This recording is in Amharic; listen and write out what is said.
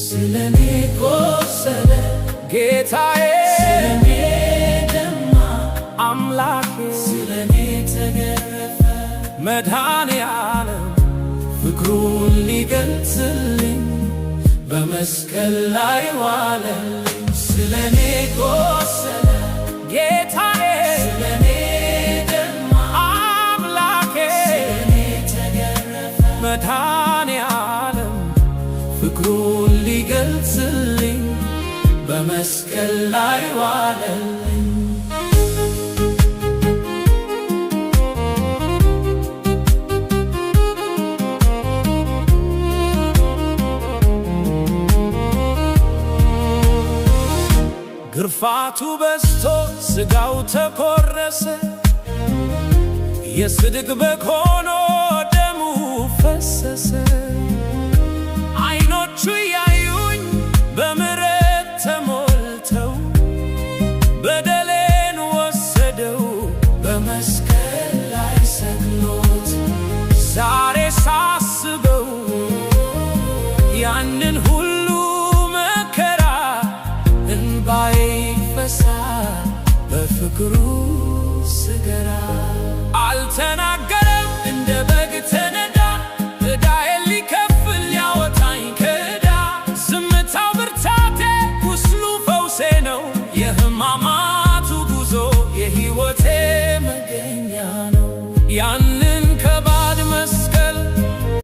ስለኔ ቆሰለ ጌታዬ ስለኔ ደማ አምላኬ ስለኔ ተገረፈ መድኃኔዓለም ፍቅሩን ሊገልጽልኝ በመስቀል ላይ ዋለልኝ። ስለኔ ቆሰለ ጌታዬ ስለኔ ደማ አምላኬ ስለኔ ተገረፈ መድኃኔዓለም ፍቅሩን ሊገልጽልኝ በመስቀል ላይ ዋለልኝ። ግርፋቱ በዝቶ ሥጋው ተቆረሰ የጽድቅ በግ ሆኖ ደሙ ፈሰሰ። ዓይኖቹ ያዩኝ በምሕረት ተሞልተው በደሌን ወሰደው በመስቀል ላይ ሰቅሎት ዛሬ ሳስበው ያንን ሁሉ መከራ እንባዬ ይፈሳል በፍቅሩ ስገራ አልተናገ